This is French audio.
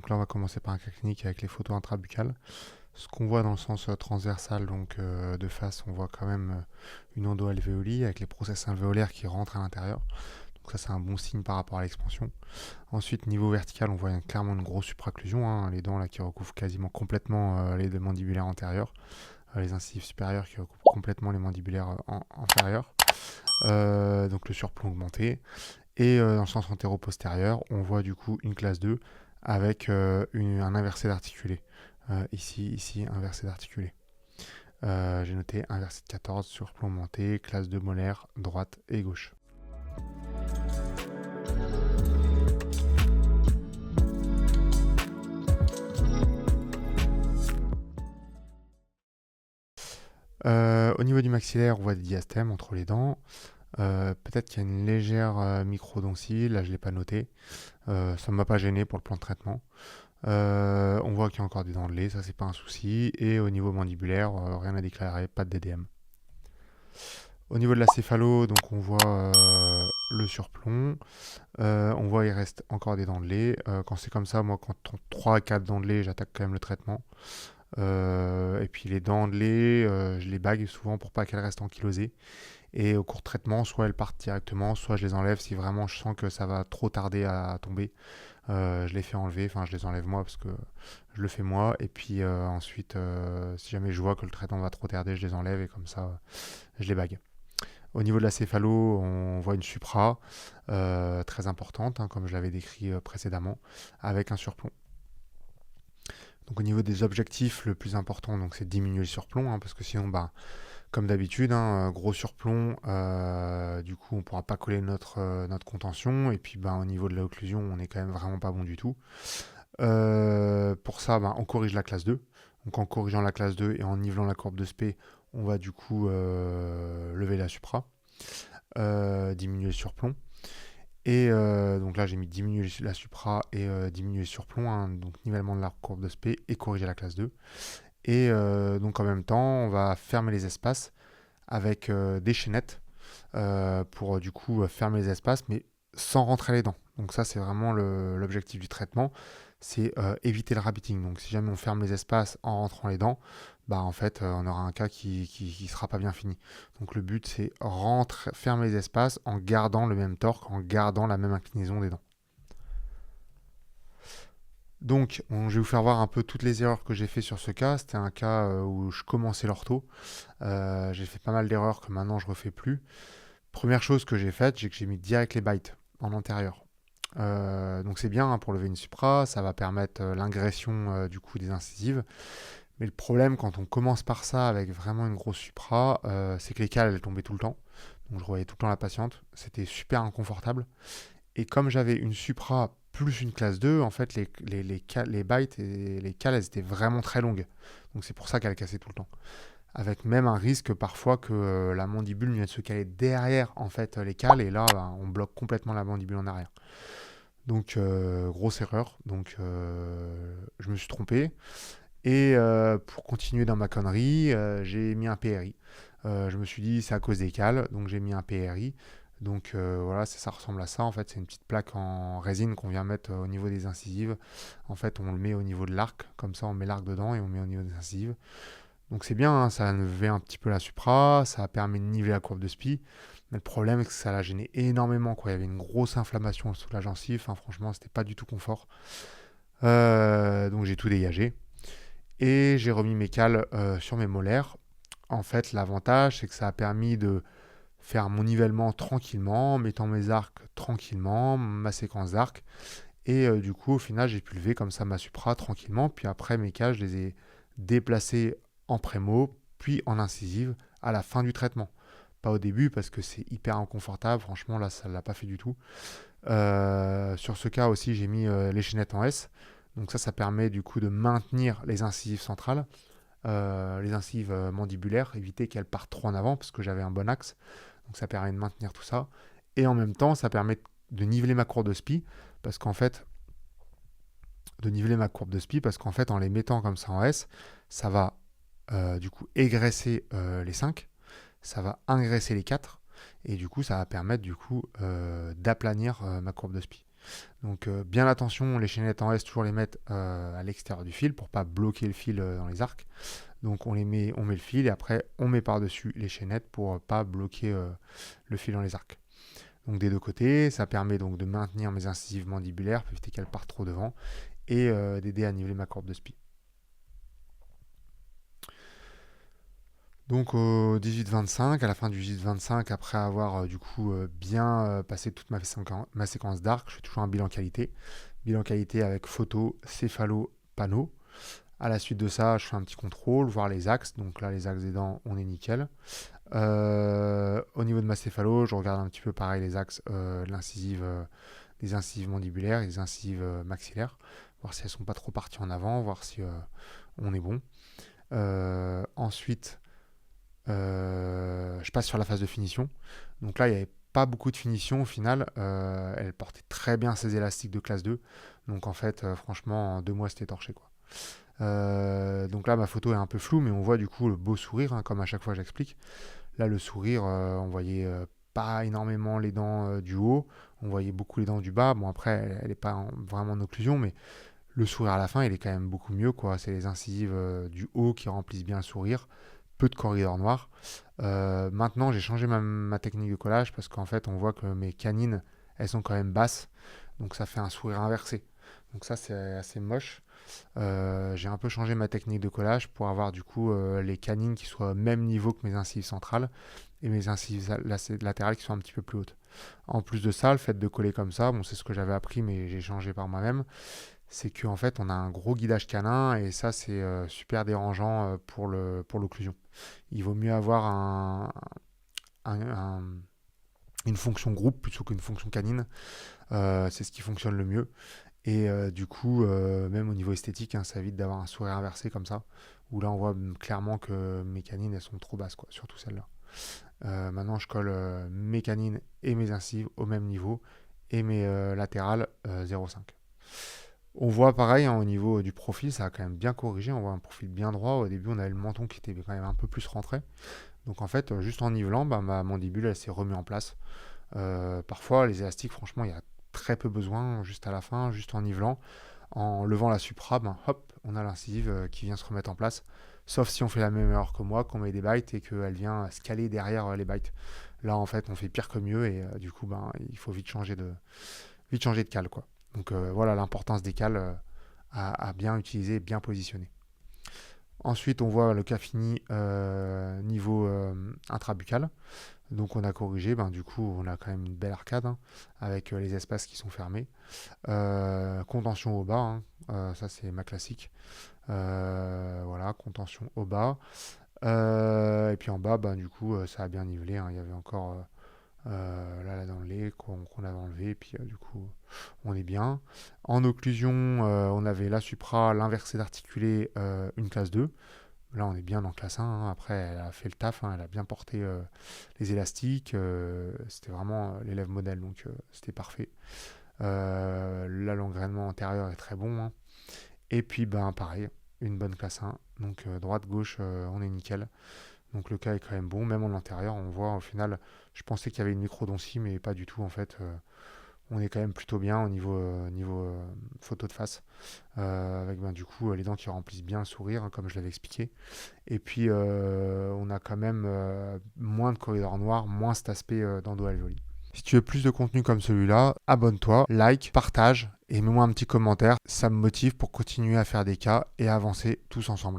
Donc là, on va commencer par un cas clinique avec les photos intrabuccales. Ce qu'on voit dans le sens transversal, donc de face, on voit quand même une endoalvéolie avec les process alvéolaires qui rentrent à l'intérieur. Donc ça, c'est un bon signe par rapport à l'expansion. Ensuite, niveau vertical, on voit clairement une grosse supraocclusion, hein, les dents là qui recouvrent quasiment complètement les deux mandibulaires antérieurs, les incisives supérieures qui recouvrent complètement les mandibulaires inférieurs. Donc le surplomb augmenté. Et dans le sens antéro-postérieur, on voit du coup une classe 2 avec un inversé d'articulé. Ici, inversé d'articulé. J'ai noté inversé de 14, surplomb augmenté, classe 2 molaire, droite et gauche. Au niveau du maxillaire, on voit des diastèmes entre les dents. Peut-être qu'il y a une légère microdontie, là je ne l'ai pas noté. Ça ne m'a pas gêné pour le plan de traitement. On voit qu'il y a encore des dents de lait, ça c'est pas un souci. Et au niveau mandibulaire, rien à déclarer, pas de DDM. Au niveau de la céphalo, donc on voit le surplomb. On voit il reste encore des dents de lait. Quand c'est comme ça, moi quand on 3 à 4 dents de lait, j'attaque quand même le traitement. Et puis les dents de lait, je les bague souvent pour pas qu'elles restent ankylosées. Et au cours de traitement, soit elles partent directement, soit je les enlève si vraiment je sens que ça va trop tarder à tomber. Je les fais enlever, enfin je les enlève moi parce que je le fais moi. Et puis ensuite, si jamais je vois que le traitement va trop tarder, je les enlève et comme ça, je les bague. Au niveau de la céphalo, on voit une supra très importante, hein, comme je l'avais décrit précédemment, avec un surplomb. Donc au niveau des objectifs, le plus important, donc, c'est de diminuer le surplomb, hein, parce que sinon, comme d'habitude, hein, gros surplomb, du coup on ne pourra pas coller notre contention, et puis au niveau de l'occlusion, on n'est quand même vraiment pas bon du tout. Pour ça, on corrige la classe 2. Donc en corrigeant la classe 2 et en nivelant la courbe de spé, on va du coup lever la supra, diminuer le surplomb. Et donc là, j'ai mis diminuer la supra et diminuer le surplomb, hein, donc nivellement de la courbe de spé et corriger la classe 2. Et donc en même temps, on va fermer les espaces avec des chaînettes pour du coup fermer les espaces, mais sans rentrer les dents. Donc ça, c'est vraiment l'objectif du traitement, c'est éviter le rabbiting. Donc si jamais on ferme les espaces en rentrant les dents, en fait, on aura un cas qui sera pas bien fini. Donc le but, c'est fermer les espaces en gardant le même torque, en gardant la même inclinaison des dents. Donc, je vais vous faire voir un peu toutes les erreurs que j'ai fait sur ce cas. C'était un cas où je commençais l'ortho. J'ai fait pas mal d'erreurs que maintenant je refais plus. Première chose que j'ai faite, c'est que j'ai mis direct les bites en antérieur. Donc c'est bien, hein, pour lever une supra, ça va permettre l'ingression du coup des incisives. Mais le problème quand on commence par ça avec vraiment une grosse supra, c'est que les cales elles tombaient tout le temps. Donc je revoyais tout le temps la patiente. C'était super inconfortable. Et comme j'avais une supra plus une classe 2, en fait, les bites et les cales, elles étaient vraiment très longues. Donc c'est pour ça qu'elles cassaient tout le temps. Avec même un risque parfois que la mandibule vienne se caler derrière en fait les cales, et là, on bloque complètement la mandibule en arrière. Donc grosse erreur. Donc je me suis trompé. Et pour continuer dans ma connerie, j'ai mis un PRI. Je me suis dit c'est à cause des cales, donc j'ai mis un PRI. Donc voilà, ça ressemble à ça. En fait, c'est une petite plaque en résine qu'on vient mettre au niveau des incisives. En fait, on le met au niveau de l'arc, comme ça on met l'arc dedans et on met au niveau des incisives. Donc c'est bien, hein, ça a levé un petit peu la supra, ça a permis de niveler la courbe de SPI. Mais le problème, c'est que ça l'a gêné énormément, quoi. Il y avait une grosse inflammation sous la gencive. Enfin, franchement, c'était pas du tout confort. Donc j'ai tout dégagé. Et j'ai remis mes cales sur mes molaires. En fait, l'avantage, c'est que ça a permis de faire mon nivellement tranquillement, mettant mes arcs tranquillement, ma séquence d'arcs. Et du coup, au final, j'ai pu lever comme ça ma supra tranquillement. Puis après, mes cales, je les ai déplacées en prémo, puis en incisive à la fin du traitement. Pas au début parce que c'est hyper inconfortable. Franchement, là, ça ne l'a pas fait du tout. Sur ce cas aussi, j'ai mis les chaînettes en S. Donc ça permet du coup de maintenir les incisives centrales, les incisives mandibulaires, éviter qu'elles partent trop en avant parce que j'avais un bon axe. Donc ça permet de maintenir tout ça. Et en même temps, ça permet de niveler ma courbe de SPI parce qu'en fait, en les mettant comme ça en S, ça va du coup égresser les 5, ça va ingresser les 4, et du coup ça va permettre du coup d'aplanir ma courbe de SPI. Donc bien attention, les chaînettes en S, toujours les mettre à l'extérieur du fil pour pas bloquer le fil dans les arcs. Donc on met le fil et après on met par-dessus les chaînettes pour pas bloquer le fil dans les arcs. Donc des deux côtés, ça permet donc de maintenir mes incisives mandibulaires pour éviter qu'elles partent trop devant et d'aider à niveler ma courbe de spi. Donc au 18-25, à la fin du 18-25, après avoir bien passé toute ma séquence d'arc, je fais toujours un bilan qualité. Bilan qualité avec photo, céphalo, panneau. À la suite de ça, je fais un petit contrôle, voir les axes. Donc là, les axes des dents, on est nickel. Au niveau de ma céphalo, je regarde un petit peu pareil les axes, des incisives mandibulaires et des incisives maxillaires. Voir si elles ne sont pas trop parties en avant, voir si on est bon. Ensuite, je passe sur la phase de finition. Donc là, il n'y avait pas beaucoup de finition au final. Elle portait très bien ses élastiques de classe 2. Donc en fait, franchement, en 2 mois, c'était torché, quoi. Donc là, ma photo est un peu floue, mais on voit du coup le beau sourire, comme à chaque fois j'explique. Là, le sourire, on voyait pas énormément les dents du haut. On voyait beaucoup les dents du bas. Bon, après, elle n'est pas vraiment en occlusion, mais le sourire à la fin, il est quand même beaucoup mieux, quoi. C'est les incisives du haut qui remplissent bien le sourire. Peu de corridors noirs. Maintenant, j'ai changé ma technique de collage parce qu'en fait, on voit que mes canines, elles sont quand même basses. Donc, ça fait un sourire inversé. Donc, ça, c'est assez moche. J'ai un peu changé ma technique de collage pour avoir du coup les canines qui soient au même niveau que mes incisives centrales et mes incisives latérales qui sont un petit peu plus hautes. En plus de ça, le fait de coller comme ça, bon, c'est ce que j'avais appris, mais j'ai changé par moi-même, c'est qu'en fait, on a un gros guidage canin et ça, c'est super dérangeant pour l'occlusion. Il vaut mieux avoir une fonction groupe plutôt qu'une fonction canine. C'est ce qui fonctionne le mieux. Et du coup, même au niveau esthétique, ça évite d'avoir un sourire inversé comme ça, où là, on voit clairement que mes canines, elles sont trop basses, quoi, surtout celle-là. Maintenant, je colle mes canines et mes incisives au même niveau, et mes latérales 0,5. On voit pareil au niveau du profil, ça a quand même bien corrigé. On voit un profil bien droit. Au début, on avait le menton qui était quand même un peu plus rentré. Donc en fait, juste en nivelant, ma mandibule, elle s'est remise en place. Parfois, les élastiques, franchement, il y a très peu besoin. Juste à la fin, juste en nivelant, en levant la supra, hop, on a l'incisive qui vient se remettre en place. Sauf si on fait la même erreur que moi, qu'on met des bites et qu'elle vient se caler derrière les bites. Là, en fait, on fait pire que mieux et du coup, il faut vite changer de cale, quoi. Donc voilà l'importance des cales à bien utiliser, bien positionner. Ensuite, on voit le cas fini niveau intrabuccal. Donc on a corrigé, du coup on a quand même une belle arcade avec les espaces qui sont fermés. Contention au bas, ça c'est ma classique. Voilà, contention au bas. Et puis en bas, du coup ça a bien nivelé. Il y avait encore là dans le lait qu'on avait enlevé, et puis du coup on est bien. En occlusion, on avait la supra, l'inversé d'articulé, une classe 2. Là on est bien en classe 1, Après elle a fait le taf, elle a bien porté les élastiques, c'était vraiment l'élève modèle, donc c'était parfait. Là l'engrainement antérieur est très bon, et puis pareil, une bonne classe 1, donc droite gauche on est nickel. Donc le cas est quand même bon, même en antérieur, on voit au final, je pensais qu'il y avait une microdontie, mais pas du tout en fait. On est quand même plutôt bien au niveau photo de face, avec du coup les dents qui remplissent bien le sourire, comme je l'avais expliqué. Et puis on a quand même moins de corridors noirs, moins cet aspect d'endo-alvéoli. Si tu veux plus de contenu comme celui-là, abonne-toi, like, partage et mets-moi un petit commentaire. Ça me motive pour continuer à faire des cas et avancer tous ensemble.